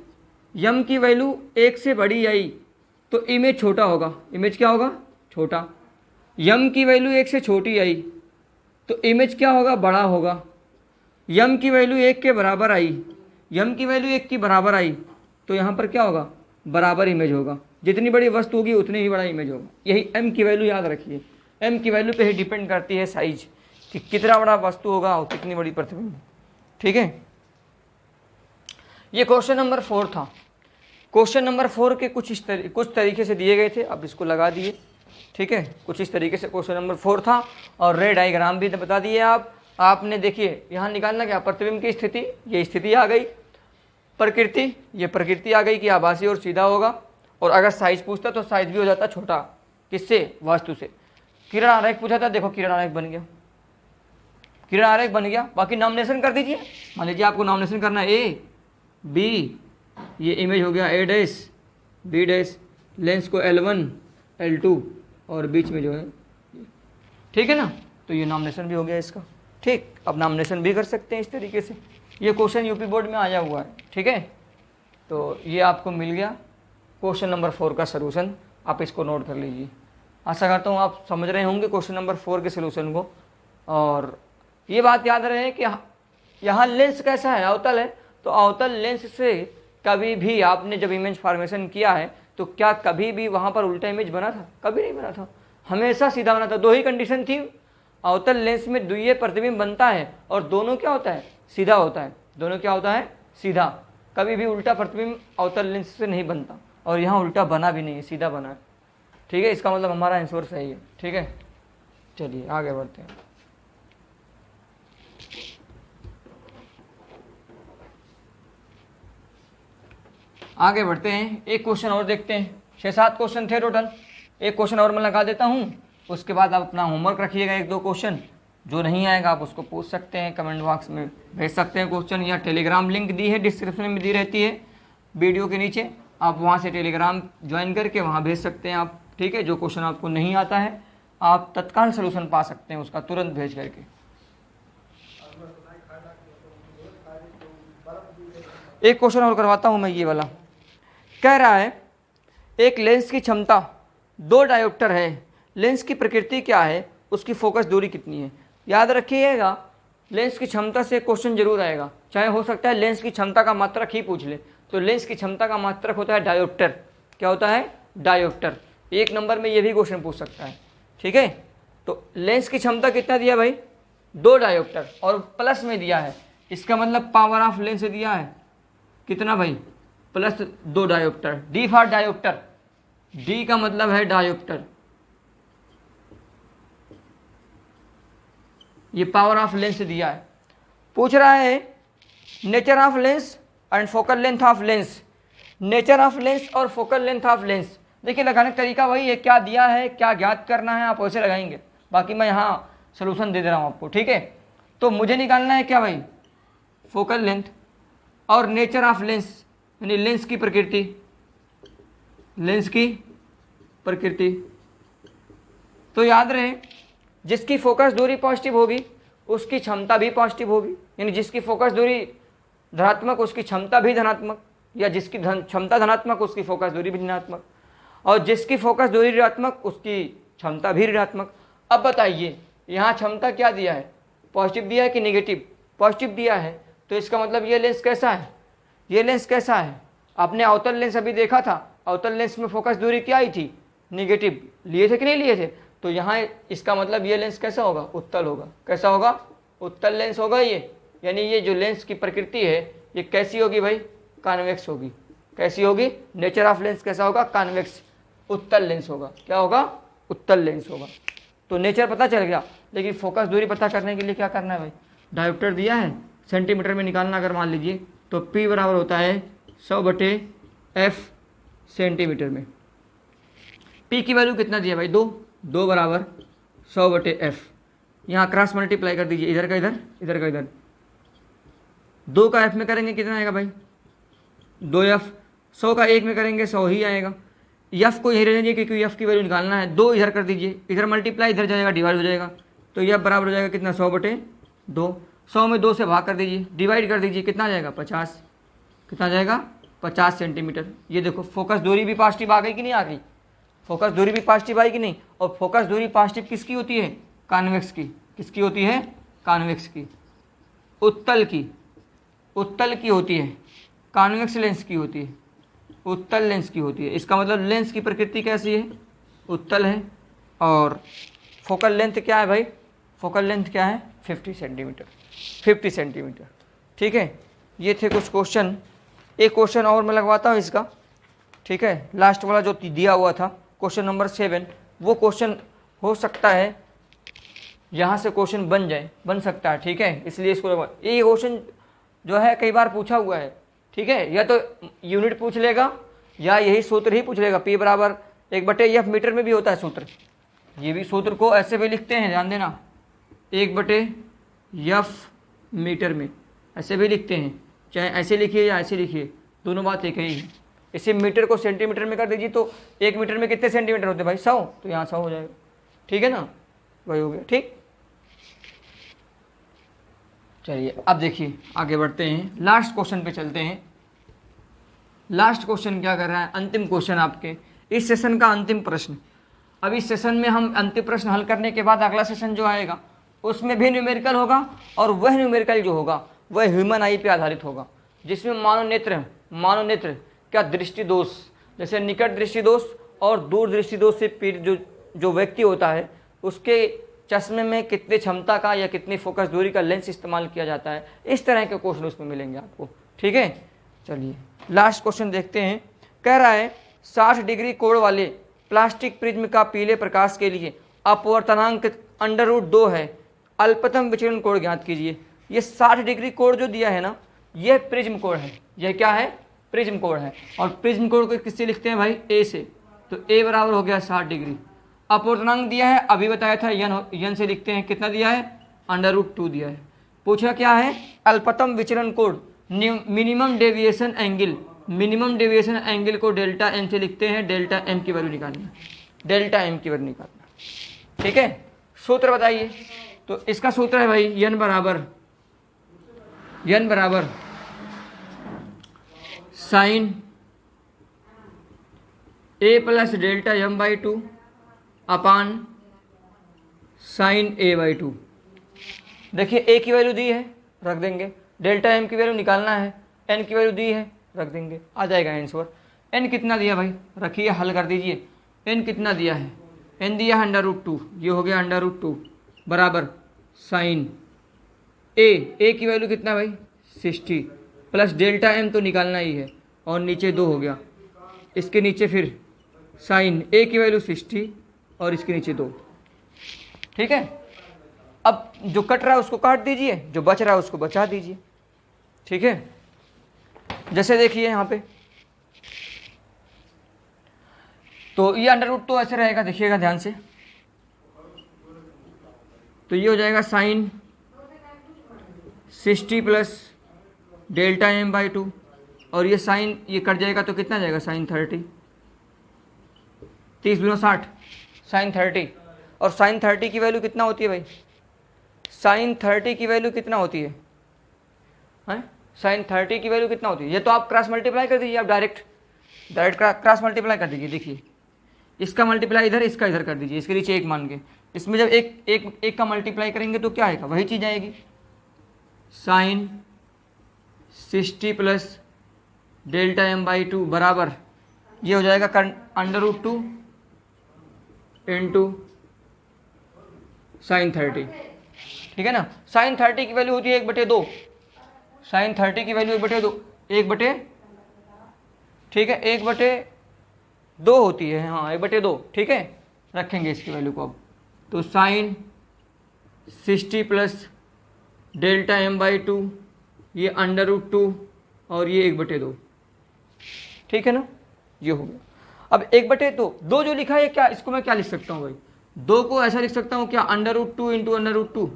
यम की वैल्यू 1 से बड़ी आई तो इमेज छोटा होगा, इमेज क्या होगा, छोटा। यम की वैल्यू 1 से छोटी आई तो इमेज क्या होगा, बड़ा होगा। यम की वैल्यू 1 के बराबर आई, यम की वैल्यू 1 की बराबर आई तो यहाँ पर क्या होगा, बराबर इमेज होगा। जितनी बड़ी वस्तु होगी उतनी ही बड़ा इमेज होगा। यही m की वैल्यू याद रखिए, m की वैल्यू पे ही डिपेंड करती है साइज, कि कितना बड़ा वस्तु होगा और कितनी बड़ी प्रतिबिंब। ठीक है, ये क्वेश्चन नंबर 4 था। क्वेश्चन नंबर 4 के कुछ तरीके से दिए गए थे, अब इसको लगा दिए। ठीक है, कुछ इस तरीके से क्वेश्चन नंबर 4 था और रे डायग्राम भी बता दिए आपने। देखिए यहाँ निकालना क्या, प्रतिबिंब की स्थिति, ये स्थिति आ गई, प्रकृति, ये प्रकृति आ गई कि आभासी और सीधा होगा। और अगर साइज पूछता तो साइज भी हो जाता छोटा, किससे, वस्तु से। किरण आरेख पूछा था, देखो किरण आरेख बन गया, किरण आरेख बन गया। बाकी नॉमिनेशन कर दीजिए, मान लीजिए आपको नॉमिनेशन करना है ए बी, ये इमेज हो गया ए डैश बी डैश, लेंस को L1 L2 और बीच में जो है, ठीक है ना, तो ये नॉमिनेशन भी हो गया इसका। ठीक, अब नॉमिनेशन भी कर सकते हैं इस तरीके से। ये क्वेश्चन यूपी बोर्ड में आया हुआ है। ठीक है, तो ये आपको मिल गया क्वेश्चन नंबर 4 का सलूशन, आप इसको नोट कर लीजिए। आशा करता हूँ आप समझ रहे होंगे क्वेश्चन नंबर 4 के सलूशन को। और ये बात याद रहे कि यहाँ लेंस कैसा है, अवतल है, तो अवतल लेंस से कभी भी आपने जब इमेज फॉर्मेशन किया है तो क्या कभी भी वहाँ पर उल्टा इमेज बना था, कभी नहीं बना था, हमेशा सीधा बना था। 2 ही कंडीशन थी, अवतल लेंस में द्वितीय प्रतिबिंब बनता है और दोनों क्या होता है, सीधा होता है, दोनों क्या होता है, सीधा। कभी भी उल्टा प्रतिबिंब अवतल लेंस से नहीं बनता, और यहाँ उल्टा बना भी नहीं है, सीधा बना है। ठीक है, इसका मतलब हमारा आंसर सही है। ठीक है, चलिए आगे बढ़ते हैं। आगे बढ़ते हैं, एक क्वेश्चन और देखते हैं। 6-7 क्वेश्चन थे टोटल, एक क्वेश्चन और मैं लगा देता हूँ, उसके बाद आप अपना होमवर्क रखिएगा 1-2 क्वेश्चन। जो नहीं आएगा आप उसको पूछ सकते हैं, कमेंट बॉक्स में भेज सकते हैं क्वेश्चन, या टेलीग्राम लिंक दी है, डिस्क्रिप्शन में दी रहती है वीडियो के नीचे, आप वहाँ से टेलीग्राम ज्वाइन करके वहाँ भेज सकते हैं आप। ठीक है, जो क्वेश्चन आपको नहीं आता है आप तत्काल सलूशन पा सकते हैं उसका, तुरंत भेज करके। एक क्वेश्चन और करवाता हूँ मैं, ये वाला कह रहा है एक लेंस की क्षमता 2 डायोप्टर है, लेंस की प्रकृति क्या है, उसकी फोकस दूरी कितनी है। याद रखिएगा, लेंस की क्षमता से क्वेश्चन जरूर आएगा, चाहे हो सकता है लेंस की क्षमता का मात्रक ही पूछ ले। तो लेंस की क्षमता का मात्रक होता है डायोप्टर। क्या होता है, डायोप्टर। 1 नंबर में ये भी क्वेश्चन पूछ सकता है। ठीक है, तो लेंस की क्षमता कितना दिया भाई, 2 डायोप्टर, और प्लस में दिया है, इसका मतलब पावर ऑफ लेंस दिया है कितना भाई, +2 dioptre. D for dioptre, D का मतलब है डायोप्टर। ये पावर ऑफ लेंस दिया है। पूछ रहा है nature of lens and focal length of lens. Nature of lens और फोकल लेंथ ऑफ लेंस, देखिए लगाने का तरीका वही है, क्या दिया है, क्या ज्ञात करना है, आप वैसे लगाएंगे। बाकी मैं यहाँ सलूशन दे दे रहा हूँ आपको। ठीक है, तो मुझे निकालना है क्या भाई, फोकल लेंथ और नेचर ऑफ लेंस। यानी लेंस की प्रकृति, लेंस की प्रकृति। तो याद रहे, जिसकी फोकस दूरी पॉजिटिव होगी उसकी क्षमता भी पॉजिटिव होगी, यानी जिसकी फोकस दूरी धनात्मक उसकी क्षमता भी धनात्मक, या जिसकी क्षमता धनात्मक उसकी फोकस दूरी भी धनात्मक, और जिसकी फोकस दूरी ऋणात्मक उसकी क्षमता भी ऋणात्मक। अब बताइए यहाँ क्षमता क्या दिया है, पॉजिटिव दिया है कि नेगेटिव? पॉजिटिव दिया है। तो इसका मतलब ये लेंस कैसा है, ये लेंस कैसा है? आपने अवतल लेंस अभी देखा था, अवतल लेंस में फोकस दूरी क्या आई थी, नेगेटिव। लिए थे कि नहीं लिए थे? तो यहाँ इसका मतलब ये लेंस कैसा होगा, उत्तल होगा। कैसा होगा, उत्तल लेंस होगा ये। यानी ये जो लेंस की प्रकृति है ये कैसी होगी भाई, कॉन्वेक्स होगी। कैसी होगी, नेचर ऑफ लेंस कैसा होगा, कॉन्वेक्स, उत्तल लेंस होगा। क्या होगा, उत्तल लेंस होगा। तो नेचर पता चल गया, लेकिन फोकस दूरी पता करने के लिए क्या करना है भाई, डायोप्टर दिया है, सेंटीमीटर में निकालना अगर मान लीजिए तो P बराबर होता है 100/F सेंटीमीटर में। P की वैल्यू कितना दिया भाई, 2 बराबर 100/F। यहाँ क्रॉस मल्टीप्लाई कर दीजिए, इधर का इधर, इधर का इधर। 2 का F में करेंगे कितना आएगा भाई, 2F। 100 का 1 में करेंगे 100 ही आएगा। F को यही रहने दीजिए क्योंकि F की वैल्यू निकालना है। 2 इधर कर दीजिए, इधर मल्टीप्लाई, इधर जाएगा डिवाइड हो जाएगा। तो F बराबर हो जाएगा कितना, 100/2। 100 में 2 से भाग कर दीजिए, डिवाइड कर दीजिए, कितना जाएगा, 50। कितना जाएगा, 50 सेंटीमीटर। ये देखो फोकस दूरी भी पॉजिटिव आ गई कि नहीं आ गई, फोकस दूरी भी पॉजिटिव आई कि नहीं। और फोकस दूरी पॉजिटिव किसकी होती है, कॉन्वेक्स की। किसकी होती है, कॉन्वेक्स की, उत्तल की, उत्तल की होती है, कॉन्वेक्स लेंस की होती है, उत्तल लेंस की होती है। इसका मतलब लेंस की प्रकृति कैसी है, उत्तल है। और फोकल लेंथ क्या है भाई, फोकल लेंथ क्या है, 50 सेंटीमीटर, 50 सेंटीमीटर। ठीक है, ये थे कुछ क्वेश्चन। एक क्वेश्चन और मैं लगवाता हूँ इसका, ठीक है, लास्ट वाला जो दिया हुआ था क्वेश्चन नंबर 7, वो क्वेश्चन हो सकता है यहाँ से क्वेश्चन बन जाए, बन सकता है। ठीक है, इसलिए इसको ये क्वेश्चन जो है कई बार पूछा हुआ है। ठीक है, या तो यूनिट पूछ लेगा या यही सूत्र ही पूछ लेगा, P बराबर 1/F मीटर में भी होता है सूत्र। ये भी सूत्र को ऐसे भी लिखते हैं, ध्यान देना, 1/F मीटर में ऐसे भी लिखते हैं, चाहे ऐसे लिखिए या ऐसे लिखिए, दोनों बात एक ही है। इसे मीटर को सेंटीमीटर में कर दीजिए तो 1 मीटर में कितने सेंटीमीटर होते हैं भाई, 100। तो यहाँ 100 हो जाएगा। ठीक है ना, वही हो गया। ठीक, चलिए अब देखिए आगे बढ़ते हैं, लास्ट क्वेश्चन पे चलते हैं। लास्ट क्वेश्चन क्या कर रहा है, अंतिम क्वेश्चन आपके इस सेशन का अंतिम प्रश्न। अब इस सेशन में हम अंतिम प्रश्न हल करने के बाद अगला सेशन जो आएगा उसमें भी न्यूमेरिकल होगा, और वह न्यूमेरिकल जो होगा वह ह्यूमन आई पे आधारित होगा, जिसमें मानव नेत्र क्या दृष्टि दोष, जैसे निकट दृष्टि दोष और दूर दृष्टि दोष से पीड़ित जो व्यक्ति होता है उसके चश्मे में कितनी क्षमता का या कितनी फोकस दूरी का लेंस इस्तेमाल किया जाता है, इस तरह के क्वेश्चन उसमें मिलेंगे आपको। ठीक है, चलिए लास्ट क्वेश्चन देखते हैं। कह रहा है 60 डिग्री कोण वाले प्लास्टिक प्रिज्म का पीले प्रकाश के लिए अपवर्तनांक √2 है, अल्पतम विचलन कोण ज्ञात कीजिए। ये 60 डिग्री कोण जो दिया है ना, यह प्रिज्म कोण है। यह क्या है, प्रिज्म कोण है। और प्रिज्म कोण को किससे लिखते हैं भाई, ए से। तो ए बराबर हो गया 60 डिग्री। अपवर्तनांक दिया है, अभी बताया था यन से लिखते हैं, कितना दिया है, √2 दिया है। पूछा क्या है, अल्पतम विचलन कोण, minimum deviation angle, minimum deviation angle को डेल्टा एम से लिखते हैं, डेल्टा एम की वैल्यू निकालना, डेल्टा एम की वैल्यू निकालना। ठीक है, सूत्र बताइए। तो इसका सूत्र है भाई यन बराबर sine A plus delta m/2 अपान साइन A/2। देखिए A की वैल्यू दी है, रख देंगे, डेल्टा m की वैल्यू निकालना है, n की वैल्यू दी है, रख देंगे, आ जाएगा आंसर। n कितना दिया भाई, रखिए, हल कर दीजिए। n कितना दिया है, n दिया है √2, ये हो गया √2 बराबर साइन A की वैल्यू कितना भाई, 60 प्लस डेल्टा m तो निकालना ही है, और नीचे 2 हो गया, इसके नीचे फिर साइन A की वैल्यू 60 और इसके नीचे 2। ठीक है, अब जो कट रहा है उसको काट दीजिए, जो बच रहा है उसको बचा दीजिए। ठीक है, जैसे देखिए यहाँ पे, तो ये √2 ऐसे रहेगा, देखिएगा ध्यान से। तो ये हो जाएगा साइन 60 प्लस डेल्टा m/2 और ये साइन ये कट जाएगा तो कितना जाएगा साइन 30, 30 दूना 60, साइन 30। और साइन 30 की वैल्यू कितना होती है भाई, साइन 30 की वैल्यू कितना होती है, साइन 30 की वैल्यू कितना होती है, ये तो आप क्रॉस मल्टीप्लाई कर दीजिए, आप डायरेक्ट क्रॉस मल्टीप्लाई कर दीजिए। देखिए इसका मल्टीप्लाई इधर, इसका इधर कर दीजिए, इसके नीचे एक मान के, इसमें जब एक का मल्टीप्लाई करेंगे तो क्या आएगा, वही चीज़ आएगी, sine 60 plus delta m by 2 बराबर ये हो जाएगा √2 इंटू साइन 30, ठीक है ना। साइन 30 की वैल्यू होती है 1/2, साइन 30 की वैल्यू 1/2, 1/, ठीक है, 1/2 होती है, हाँ 1/2, ठीक है। रखेंगे इसकी वैल्यू को अब, तो sine 60 plus delta m by 2 ये √2 और ये 1/2, ठीक है ना, ये हो गया। अब 1/2 दो जो लिखा है क्या, इसको मैं क्या लिख सकता हूँ भाई, 2 को ऐसा लिख सकता हूँ क्या, √2 इंटू √2,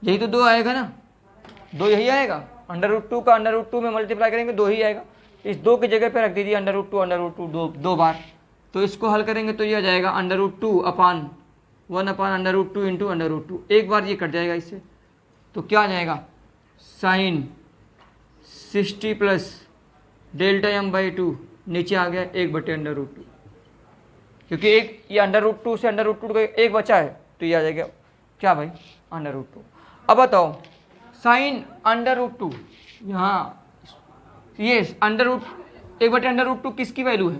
यही तो 2 आएगा ना, 2 यही आएगा, √2 का √2 में मल्टीप्लाई करेंगे 2 ही आएगा, इस 2 की जगह पे रख दीजिए √2 दो बार, तो इसको हल करेंगे तो ये आ जाएगा √2 अपान 1/√2 इंटू √2, एक बार ये कट जाएगा इससे, तो क्या आ जाएगा sine 60 plus delta m by 2 नीचे आ गया 1/√2, क्योंकि एक ये √2 से √2 का एक बचा है, तो ये आ जाएगा क्या भाई √2। अब बताओ साइन √2 यहाँ ये √1/√2 किसकी वैल्यू है,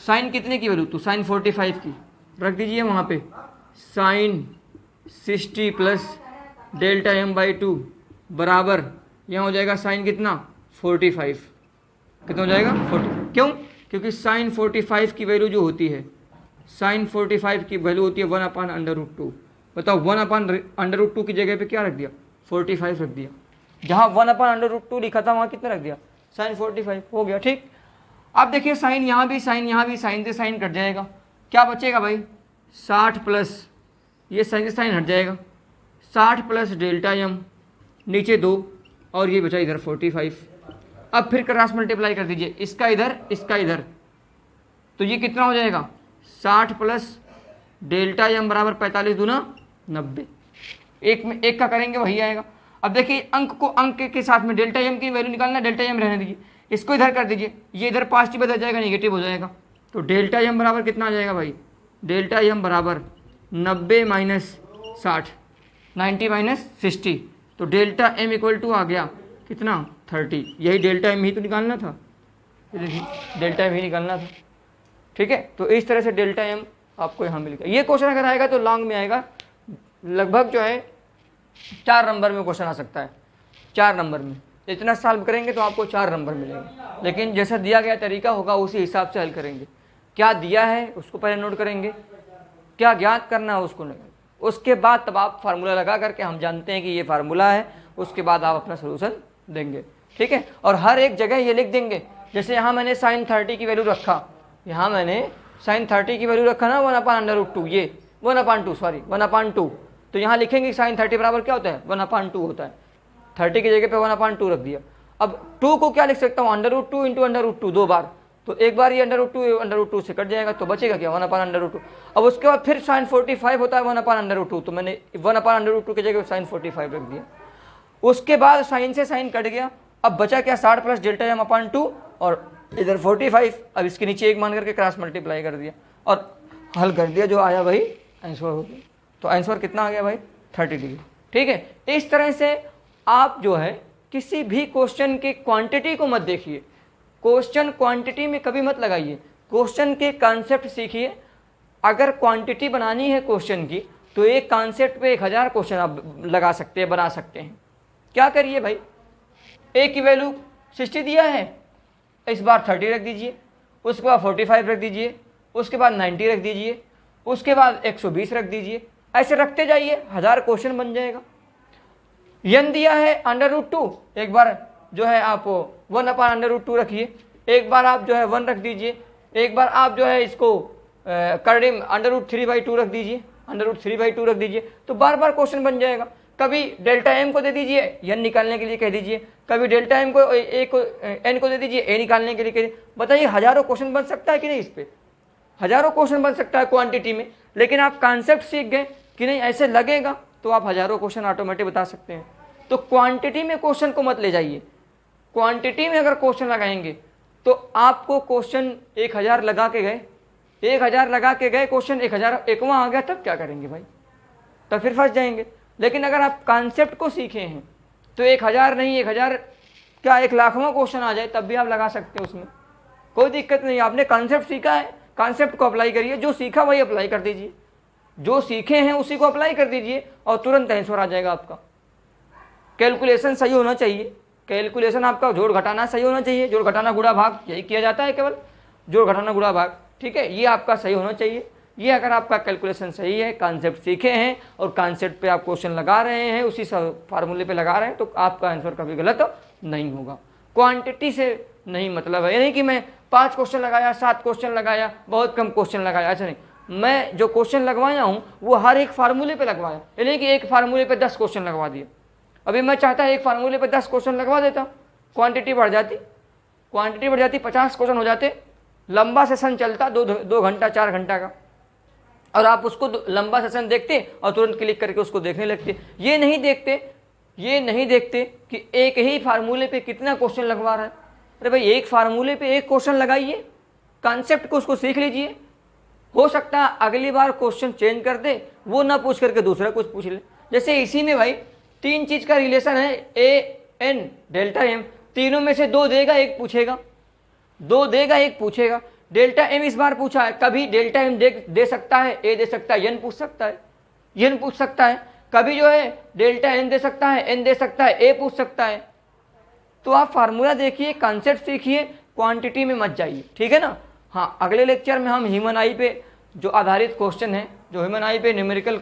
साइन कितने की वैल्यू, तो साइन 45 की, रख दीजिए वहाँ पे sine 60 plus delta m by 2 बराबर यहाँ हो जाएगा साइन कितना 45, कितना हो जाएगा 45, क्यों, क्योंकि साइन 45 की वैल्यू जो होती है, साइन 45 की वैल्यू होती है 1/√2। बताओ 1/√2 की जगह पे क्या रख दिया 45 रख दिया, जहाँ 1/√2 लिखा था वहाँ कितना रख दिया साइन 45, हो गया ठीक। अब देखिए साइन यहाँ भी साइन साइन से साइन कट जाएगा, क्या बचेगा भाई 60 प्लस ये साइन से साइन हट जाएगा, 60 प्लस डेल्टा एम नीचे 2 और ये बचा इधर 45। अब फिर क्रॉस मल्टीप्लाई कर दीजिए, इसका इधर, तो ये कितना हो जाएगा 60 प्लस डेल्टा एम बराबर 45 दूना 90, एक में एक का करेंगे वही आएगा। अब देखिए अंक के साथ में डेल्टा एम की वैल्यू निकालना, डेल्टा एम रहने दीजिए, इसको इधर कर दीजिए, ये इधर पॉजिटिव बदल जाएगा नेगेटिव हो जाएगा, तो डेल्टा एम बराबर कितना आ जाएगा भाई, डेल्टा एम बराबर 90 माइनस 60, 90 माइनस 60, तो डेल्टा एम इक्वल टू आ गया कितना 30, यही डेल्टा एम ही तो निकालना था, देखिए डेल्टा एम ही निकालना था, ठीक है। तो इस तरह से डेल्टा एम आपको यहाँ मिल गया। ये क्वेश्चन अगर आएगा तो लॉन्ग में आएगा, लगभग जो है 4 नंबर में क्वेश्चन आ सकता है, 4 नंबर में, इतना सॉल्व करेंगे तो आपको 4 नंबर मिलेंगे, लेकिन जैसा दिया गया तरीका होगा उसी हिसाब से हल करेंगे, क्या दिया है उसको पहले नोट करेंगे, क्या ज्ञात करना है उसको नहीं, उसके बाद तब आप फार्मूला लगा करके हम जानते हैं कि ये फार्मूला है, उसके बाद आप अपना सोल्यूशन देंगे, ठीक है। और हर एक जगह ये लिख देंगे, जैसे यहाँ मैंने साइन 30 की वैल्यू रखा, यहाँ मैंने साइन 30 की वैल्यू रखा ना 1/√2, ये 1/2, तो यहाँ लिखेंगे साइन 30 बराबर क्या होता है 1/2 होता है, 30 की जगह पे 1/2 रख दिया। अब 2 को क्या लिख सकता हूँ √2 इंटू √2 दो बार, तो एक बार ये √2 से कट जाएगा, तो बचेगा क्या 1/√2। अब उसके बाद फिर साइन 45 होता है 1/√2, तो मैंने 1/√2 की जगह साइन 45 रख दिया। उसके बाद साइन से साइन कट गया, अब बचा क्या 60 प्लस डेल्टा एम अपान 2 और इधर 45, अब इसके नीचे एक मान करके क्रॉस मल्टीप्लाई कर दिया और हल कर दिया, जो आया वही आंसर हो गया। तो आंसर कितना आ गया भाई 30 डिग्री, ठीक है। इस तरह से आप जो है किसी भी क्वेश्चन की क्वांटिटी को मत देखिए, क्वेश्चन क्वांटिटी में कभी मत लगाइए, क्वेश्चन के कॉन्सेप्ट सीखिए। अगर क्वांटिटी बनानी है क्वेश्चन की तो एक कॉन्सेप्ट पे 1000 क्वेश्चन आप लगा सकते हैं, बना सकते हैं। क्या करिए भाई, ए की वैल्यू 60 दिया है, इस बार 30 रख दीजिए, उसके बाद 45 रख दीजिए, उसके बाद 90 रख दीजिए, उसके बाद 120 रख दीजिए, ऐसे रखते जाइए, 1000 क्वेश्चन बन जाएगा। यन दिया है √2, एक बार जो है आप 1/√2 रखिए, एक बार आप जो है 1 रख दीजिए, एक बार आप जो है इसको करडिम √3/2 रख दीजिए, √3/2 रख दीजिए, तो बार बार क्वेश्चन बन जाएगा। कभी डेल्टा एम को दे दीजिए, यन निकालने के लिए कह दीजिए, कभी डेल्टा एम को ए को एन को दे दीजिए, ए निकालने के लिए। बताइए हजारों क्वेश्चन बन सकता है कि नहीं, इस पर हजारों क्वेश्चन बन सकता है क्वांटिटी में। लेकिन आप कॉन्सेप्ट सीख गए कि नहीं ऐसे लगेगा, तो आप हजारों क्वेश्चन ऑटोमेटिक बता सकते हैं। तो क्वांटिटी में क्वेश्चन को मत ले जाइए। क्वांटिटी में अगर क्वेश्चन लगाएंगे तो आपको क्वेश्चन 1000 लगा के गए, 1000 लगा के गए, क्वेश्चन 1001वां आ गया, तब क्या करेंगे भाई, तब फिर फंस जाएंगे। लेकिन अगर आप कॉन्सेप्ट को सीखे हैं तो 1000 नहीं, 1000 क्या 1,00,000वां क्वेश्चन आ जाए तब भी आप लगा सकते हैं, उसमें कोई दिक्कत नहीं। आपने कॉन्सेप्ट सीखा है, कॉन्सेप्ट को अप्लाई करिए, जो सीखा वही अप्लाई कर दीजिए, जो सीखे हैं उसी को अप्लाई कर दीजिए और तुरंत आंसर आ जाएगा आपका। कैलकुलेशन सही होना चाहिए, कैलकुलेशन आपका जोड़ घटाना सही होना चाहिए, जोड़ घटाना गुणा भाग यही किया जाता है, केवल जोड़ घटाना गुणा भाग, ठीक है, ये आपका सही होना चाहिए। ये अगर आपका कैलकुलेशन सही है, कॉन्सेप्ट सीखे हैं और कॉन्सेप्ट पे आप क्वेश्चन लगा रहे हैं, उसी फार्मूले पे लगा रहे हैं, तो आपका आंसर कभी गलत नहीं होगा। क्वांटिटी से नहीं मतलब है, ये नहीं कि मैं 5 क्वेश्चन लगाया, 7 क्वेश्चन लगाया, बहुत कम क्वेश्चन लगाया, ऐसा नहीं। मैं जो क्वेश्चन लगवाया हूँ वो हर एक फार्मूले पे लगवाया, ये नहीं कि एक फार्मूले पे 10 क्वेश्चन लगवा दिए। अभी मैं चाहता एक फार्मूले पे 10 क्वेश्चन लगवा देता, क्वांटिटी बढ़ जाती, 50 क्वेश्चन हो जाते, लंबा सेशन चलता 2 घंटा 4 घंटा का, और आप उसको लंबा सेशन देखते और तुरंत क्लिक करके उसको देखने लगते। ये नहीं देखते कि एक ही फार्मूले पे कितना क्वेश्चन लगवा रहा है। अरे भाई एक फार्मूले पे एक क्वेश्चन लगाइए, कॉन्सेप्ट को उसको सीख लीजिए, हो सकता है अगली बार क्वेश्चन चेंज कर दे, वो ना पूछ करके दूसरा कुछ पूछ ले। जैसे इसी में भाई 3 चीज का रिलेशन है, ए एन डेल्टा एम, तीनों में से 2 देगा 1 पूछेगा, 2 देगा 1 पूछेगा। डेल्टा एम इस बार पूछा है, कभी डेल्टा एम दे सकता है, ए दे सकता है, एन पूछ सकता है, एन पूछ सकता है, कभी जो है डेल्टा एन दे सकता है, एन दे सकता है, ए पूछ सकता है। तो आप फार्मूला देखिए, कॉन्सेप्ट सीखिए, क्वांटिटी में मत जाइए, ठीक है ना। हाँ, अगले लेक्चर में हम ह्यूमन आई पे जो आधारित क्वेश्चन है, जो ह्यूमन आई पे न्यूमेरिकल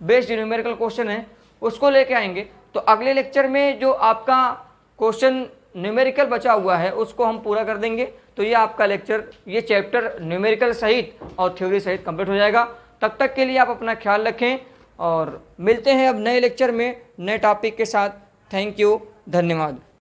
बेस्ड न्यूमेरिकल क्वेश्चन है, उसको लेके आएंगे। तो अगले लेक्चर में जो आपका क्वेश्चन न्यूमेरिकल बचा हुआ है उसको हम पूरा कर देंगे। तो ये आपका लेक्चर, ये चैप्टर न्यूमेरिकल सहित और थ्योरी सहित कंप्लीट हो जाएगा। तब तक के लिए आप अपना ख्याल रखें और मिलते हैं अब नए लेक्चर में नए टॉपिक के साथ। थैंक यू, धन्यवाद।